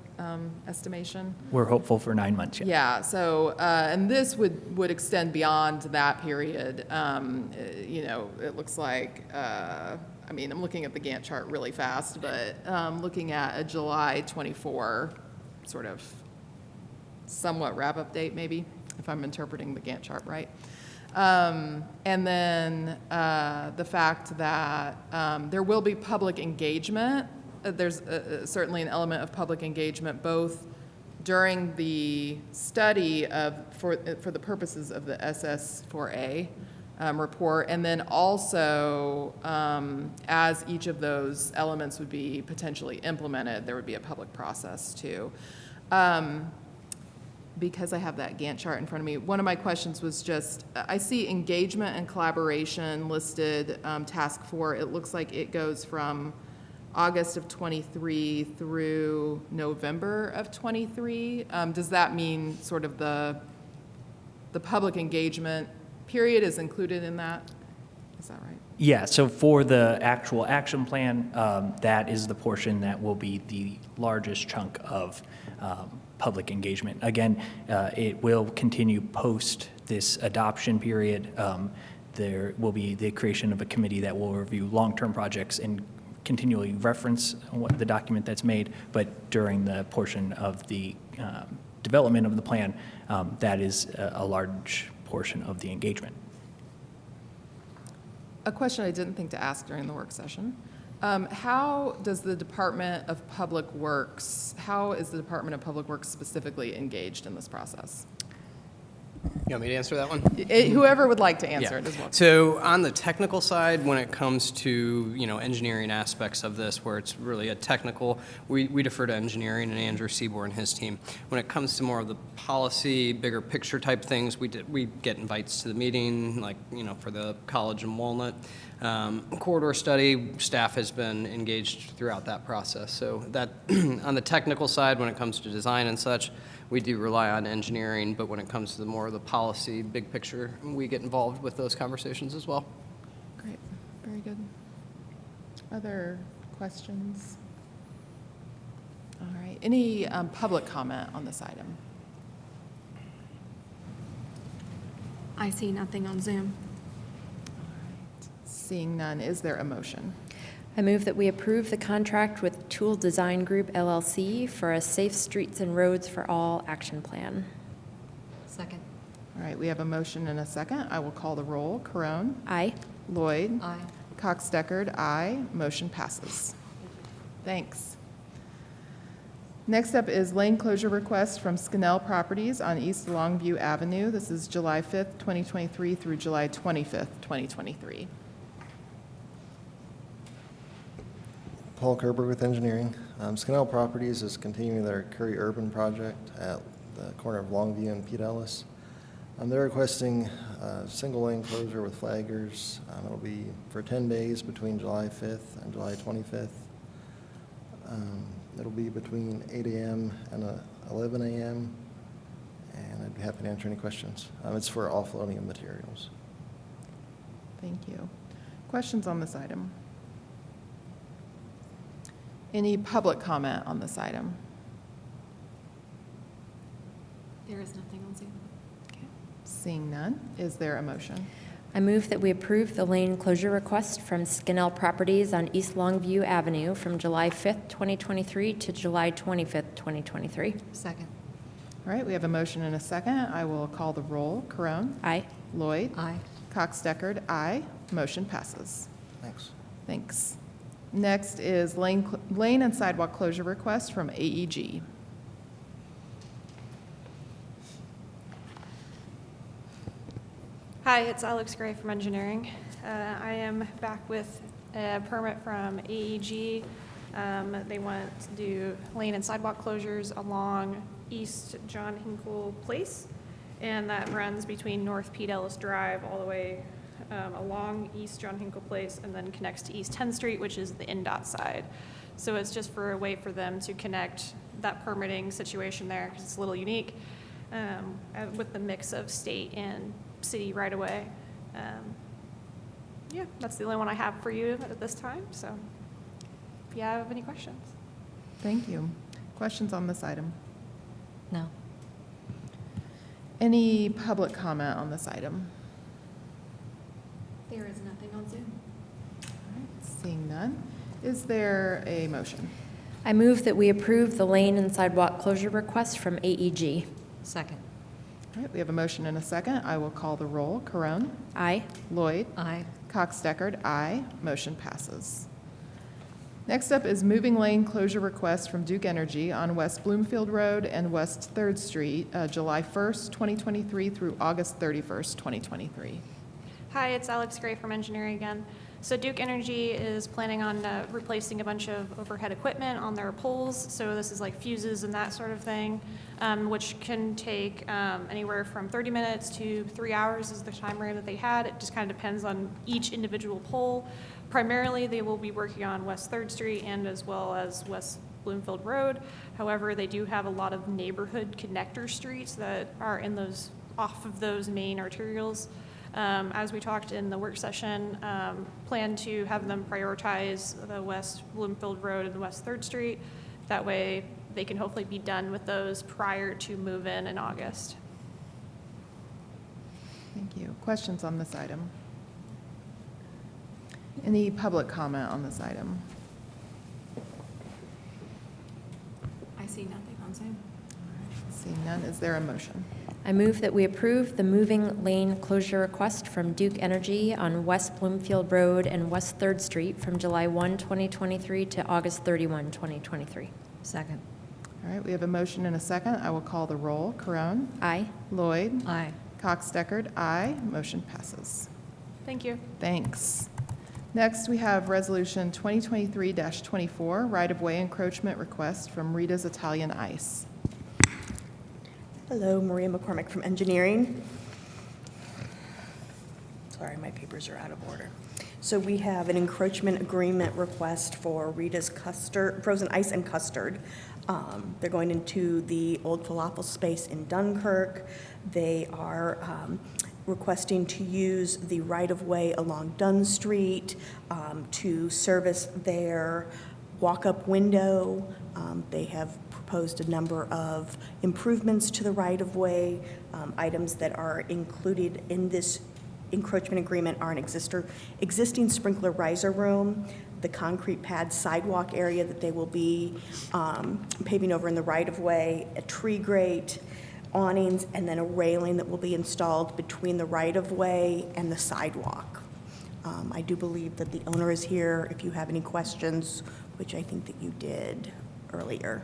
estimation. We're hopeful for 9 months, yeah. Yeah, so, and this would extend beyond that period. It looks like, I'm looking at the Gantt chart really fast, but looking at a July 24 sort of somewhat wrap-up date, maybe, if I'm interpreting the Gantt chart right. And then the fact that there will be public engagement. There's certainly an element of public engagement both during the study for the purposes of the SS4A report, and then also as each of those elements would be potentially implemented, there would be a public process too. Because I have that Gantt chart in front of me, one of my questions was just, I see engagement and collaboration listed, task 4. It looks like it goes from August of 23 through November of 23. Does that mean sort of the public engagement period is included in that? Is that right? Yeah, so for the actual action plan, that is the portion that will be the largest chunk of public engagement. Again, it will continue post this adoption period. There will be the creation of a committee that will review long-term projects and continually reference the document that's made, but during the portion of the development of the plan, that is a large portion of the engagement. A question I didn't think to ask during the work session. How does the Department of Public Works, how is the Department of Public Works specifically engaged in this process? You want me to answer that one? Whoever would like to answer it as well. So on the technical side, when it comes to, engineering aspects of this, where it's really a technical, we defer to engineering and Andrew Seaborn and his team. When it comes to more of the policy, bigger picture type things, we get invites to the meeting, like, for the College and Walnut corridor study, staff has been engaged throughout that process. So that, on the technical side, when it comes to design and such, we do rely on engineering, but when it comes to more of the policy, big picture, we get involved with those conversations as well. Great, very good. Other Questions? All right. Any public comment on this item? I see nothing on Zoom. Seeing none, is there a motion? I move that we approve the contract with Tool Design Group LLC for a Safe Streets and Roads for All action plan. Second. All right, we have a motion and a second. I will call the roll. Carone? Aye. Lloyd? Aye. Cox Deckard, aye. Motion passes. Thanks. Next up is lane closure request from Scannell Properties on East Longview Avenue. This is July 5th, 2023 through July 25th, 2023. Paul Kerber with engineering. Scannell Properties is continuing their Curry Urban project at the corner of Longview and Pete Ellis. They're requesting a single lane closure with flaggers. It'll be for 10 days between July 5th and July 25th. It'll be between 8 a.m. and 11 a.m. And I'd be happy to answer any questions. It's for offloading of materials. Thank you. Questions on this item? Any public comment on this item? There is nothing on Zoom. Okay. Seeing none, is there a motion? I move that we approve the lane closure request from Scannell Properties on East Longview Avenue from July 5th, 2023 to July 25th, 2023. Second. All right, we have a motion and a second. I will call the roll. Carone? Aye. Lloyd? Aye. Cox Deckard, aye. Motion passes. Thanks. Thanks. Next is lane and sidewalk closure request from AEG. Hi, it's Alex Gray from engineering. I am back with a permit from AEG. They want to do lane and sidewalk closures along East John Hinkle Place, and that runs between North Pete Ellis Drive all the way along East John Hinkle Place and then connects to East 10th Street, which is the NDOT side. So it's just for a way for them to connect that permitting situation there, because it's a little unique with the mix of state and city right away. Yeah, that's the only one I have for you at this time. So if you have any questions. Thank you. Questions on this item? No. Any public comment on this item? There is nothing on Zoom. All right, seeing none, is there a motion? I move that we approve the lane and sidewalk closure request from AEG. Second. All right, we have a motion and a second. I will call the roll. Carone? Aye. Lloyd? Aye. Cox Deckard, aye. Motion passes. Next up is moving lane closure request from Duke Energy on West Bloomfield Road and West 3rd Street, July 1st, 2023 through August 31st, 2023. Hi, it's Alex Gray from engineering again. So Duke Energy is planning on replacing a bunch of overhead equipment on their poles. So this is like fuses and that sort of thing, which can take anywhere from 30 minutes to 3 hours is the time frame that they had. It just kind of depends on each individual pole. Primarily, they will be working on West 3rd Street and as well as West Bloomfield Road. However, they do have a lot of neighborhood connector streets that are in those off of those main arterials. As we talked in the work session, plan to have them prioritize the West Bloomfield Road and the West 3rd Street. That way, they can hopefully be done with those prior to move-in in August. Thank you. Questions on this item? Any public comment on this item? I see nothing on Zoom. Seeing none, is there a motion? I move that we approve the moving lane closure request from Duke Energy on West Bloomfield Road and West 3rd Street from July 1, 2023 to August 31, 2023. Second. All right, we have a motion and a second. I will call the roll. Carone? Aye. Lloyd? Aye. Cox Deckard, aye. Motion passes. Thank you. Thanks. Next, we have Resolution 2023-24, right-of-way encroachment request from Rita's Italian Ice. Hello, Maria McCormick from engineering. Sorry, my papers are out of order. So we have an encroachment agreement request for Rita's Custard, Frozen Ice and Custard. They're going into the old falafel space in Dunkirk. They are requesting to use the right-of-way along Dunn Street to service their walk-up window. They have proposed a number of improvements to the right-of-way. Items that are included in this encroachment agreement are an existing sprinkler riser room, the concrete pad sidewalk area that they will be paving over in the right-of-way, a tree grate, awnings, and then a railing that will be installed between the right-of-way and the sidewalk. I do believe that the owner is here if you have any questions, which I think that you did earlier.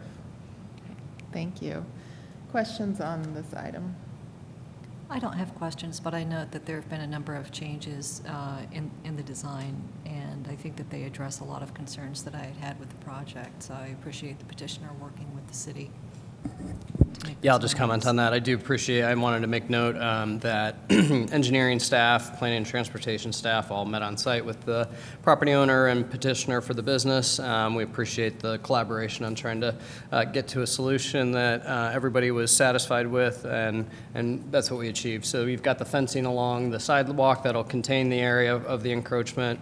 Thank you. Questions on this item? I don't have questions, but I note that there have been a number of changes in the design, and I think that they address a lot of concerns that I had with the project. So I appreciate the petitioner working with the city. Yeah, I'll just comment on that. I do appreciate, I wanted to make note that engineering staff, planning and transportation staff all met on site with the property owner and petitioner for the business. We appreciate the collaboration on trying to get to a solution that everybody was satisfied with, and that's what we achieved. So you've got the fencing along the sidewalk that'll contain the area of the encroachment.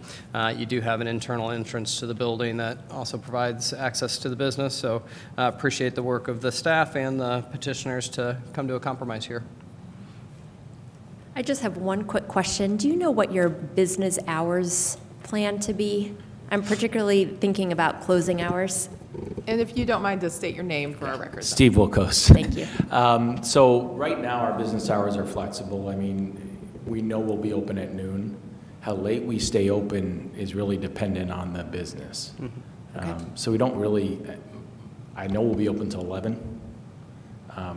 You do have an internal entrance to the building that also provides access to the business. So appreciate the work of the staff and the petitioners to come to a compromise here. I just have one quick question. Do you know what your business hours plan to be? I'm particularly thinking about closing hours. And if you don't mind, just state your name for our records. Steve Wilkos. Thank you. So right now, our business hours are flexible. I mean, we know we'll be open at noon. How late we stay open is really dependent on the business. So we don't really, I know we'll be open till 11.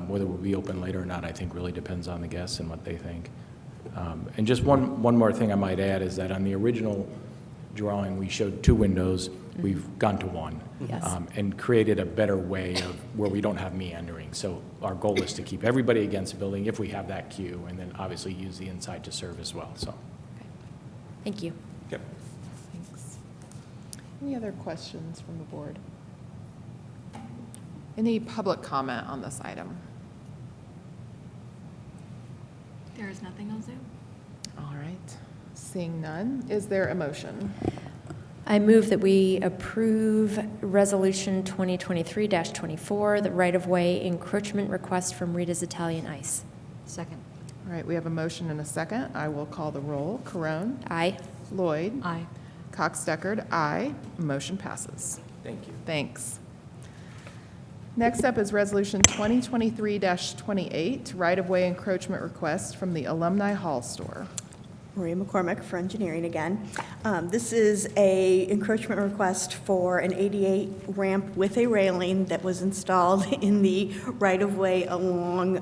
Whether we'll be open later or not, I think really depends on the guests and what they think. And just one more thing I might add is that on the original drawing, we showed 2 windows. We've gone to 1. Yes. And created a better way of where we don't have meandering. So our goal is to keep everybody against the building if we have that queue, and then obviously use the inside to serve as well. So. Thank you. Yep. Thanks. Any other questions from the board? Any public comment on this item? There is nothing on Zoom. All right. Seeing none, is there a motion? I move that we approve Resolution 2023-24, the right-of-way encroachment request from Rita's Italian Ice. Second. All right, we have a motion and a second. I will call the roll. Carone? Aye. Lloyd? Aye. Cox-Deckard? Aye. Motion passes. Thank you. Thanks. Next up is Resolution 2023-28, right-of-way encroachment request from the Alumni Hall Store. Maria McCormick for engineering again. This is a encroachment request for an ADA ramp with a railing that was installed in the right-of-way along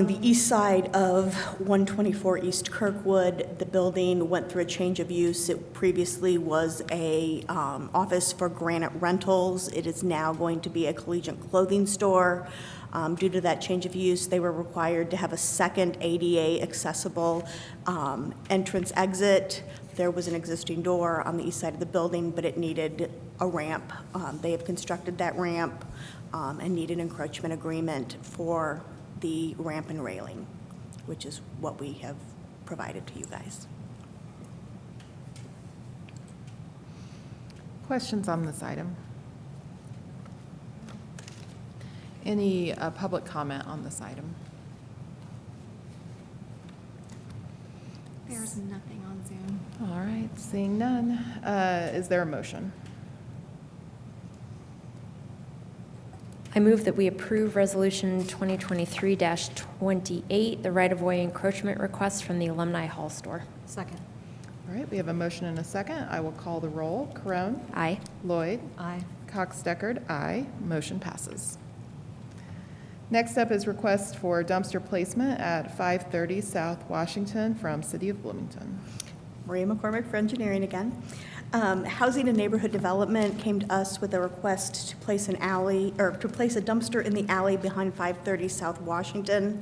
the east side of 124 East Kirkwood. The building went through a change of use. It previously was a office for Granite Rentals. It is now going to be a collegiate clothing store. Due to that change of use, they were required to have a second ADA accessible entrance exit. There was an existing door on the east side of the building, but it needed a ramp. They have constructed that ramp and need an encroachment agreement for the ramp and railing, which is what we have provided to you guys. Questions on this item? Any public comment on this item? There's nothing on Zoom. All right, seeing none, is there a motion? I move that we approve Resolution 2023-28, the right-of-way encroachment request from the Alumni Hall Store. Second. All right, we have a motion and a second. I will call the roll. Carone? Aye. Lloyd? Aye. Cox-Deckard? Aye. Motion passes. Next up is request for dumpster placement at 530 South Washington from City of Bloomington. Maria McCormick for engineering again. Housing and Neighborhood Development came to us with a request to place an alley, or to place a dumpster in the alley behind 530 South Washington.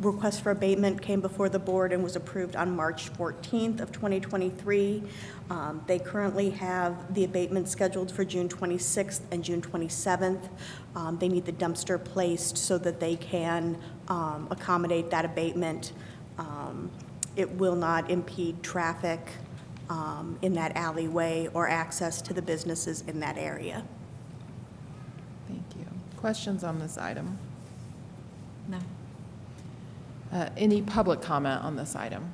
request for abatement came before the board and was approved on March 14th of 2023. They currently have the abatement scheduled for June 26th and June 27th. They need the dumpster placed so that they can accommodate that abatement. It will not impede traffic in that alleyway or access to the businesses in that area. Thank you. Questions on this item? No. Any public comment on this item?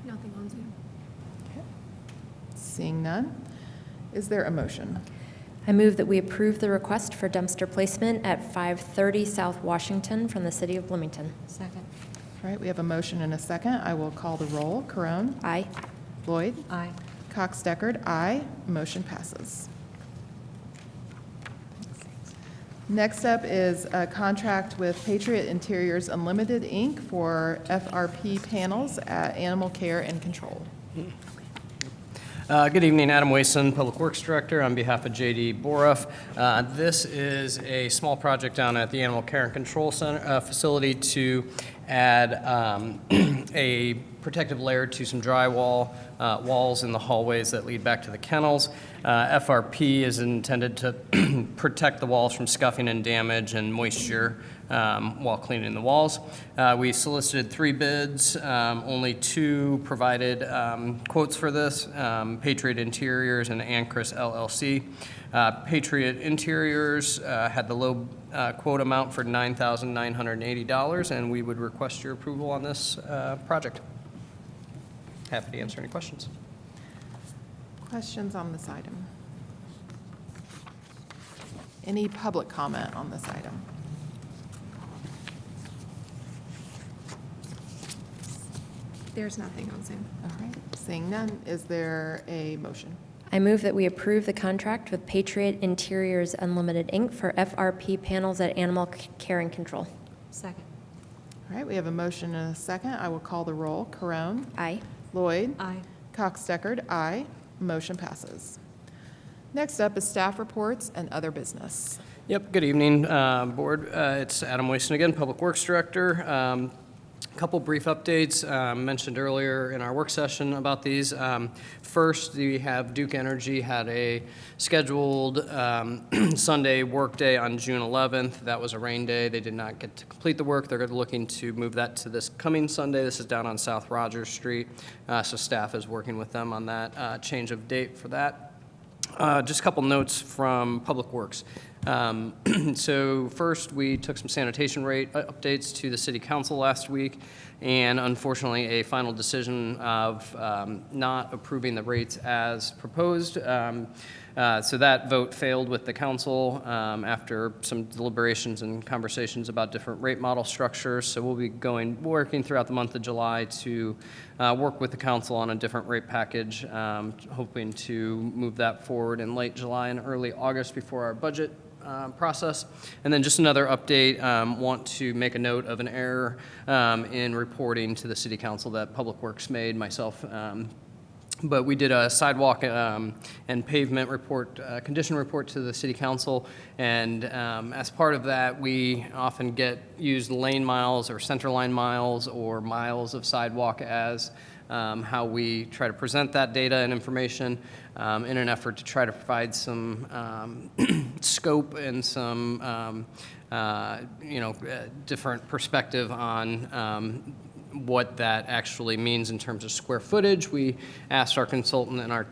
Nothing on Zoom. Okay. Seeing none, is there a motion? I move that we approve the request for dumpster placement at 530 South Washington from the City of Bloomington. Second. All right, we have a motion and a second. I will call the roll. Caron. Aye. Lloyd. Aye. Cox Deckard, aye. Motion passes. Next up is a contract with Patriot Interiors Unlimited, Inc. for FRP panels at Animal Care and Control. Good evening, Adam Wason, Public Works Director, on behalf of J.D. Boruff. This is a small project down at the Animal Care and Control Center facility to add a protective layer to some drywall walls in the hallways that lead back to the kennels. FRP is intended to protect the walls from scuffing and damage and moisture while cleaning the walls. We solicited 3 bids. Only 2 provided quotes for this, Patriot Interiors and Ancris LLC. Patriot Interiors had the low quote amount for $9,980, and we would request your approval on this project. Happy to answer any questions. Questions on this item? Any public comment on this item? There's nothing on Zoom. All right, seeing none, is there a motion? I move that we approve the contract with Patriot Interiors Unlimited, Inc. for FRP panels at Animal Care and Control. Second. All right, we have a motion and a second. I will call the roll. Caron. Aye. Lloyd. Aye. Cox Deckard, aye. Motion passes. Next up is staff reports and other business. Yep, good evening, Board. It's Adam Wason again, Public Works Director. A couple brief updates mentioned earlier in our work session about these. First, we have Duke Energy had a scheduled Sunday workday on June 11th. That was a rain day. They did not get to complete the work. They're looking to move that to this coming Sunday. This is down on South Rogers Street. So staff is working with them on that change of date for that. Just a couple notes from Public Works. So first, we took some sanitation rate updates to the City Council last week, and unfortunately, a final decision of not approving the rates as proposed. So that vote failed with the council after some deliberations and conversations about different rate model structures. So we'll be working throughout the month of July to work with the council on a different rate package, hoping to move that forward in late July and early August before our budget process. And then just another update, want to make a note of an error in reporting to the City Council that Public Works made, myself. But we did a sidewalk and pavement report, condition report to the City Council, and as part of that, we often use lane miles or center line miles or miles of sidewalk as how we try to present that data and information in an effort to try to provide some scope and some different perspective on what that actually means in terms of square footage. We asked our consultant and our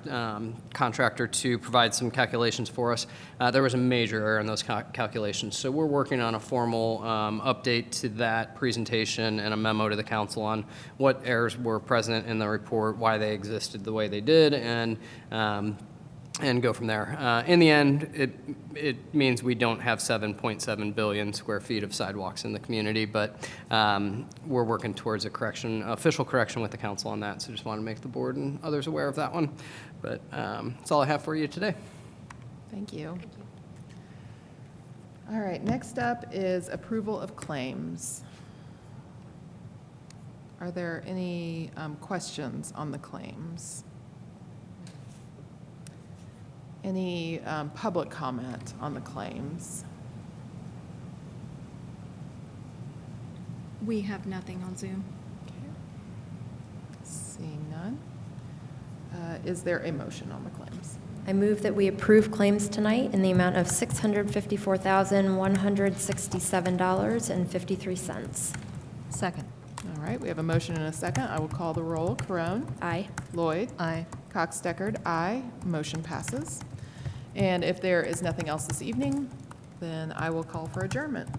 contractor to provide some calculations for us. There was a major error in those calculations, so we're working on a formal update to that presentation and a memo to the council on what errors were present in the report, why they existed the way they did, and go from there. In the end, it means we don't have 7.7 billion square feet of sidewalks in the community, but we're working towards official correction with the council on that, so just want to make the board and others aware of that one. But that's all I have for you today. Thank you. All right, next up is approval of claims. Are there any questions on the claims? Any public comment on the claims? We have nothing on Zoom. Seeing none. Is there a motion on the claims? I move that we approve claims tonight in the amount of $654,167.53. Second. All right, we have a motion and a second. I will call the roll. Corone? Aye. Lloyd? Aye. Cox-Deckard, aye. Motion passes. And if there is nothing else this evening, then I will call for adjournment.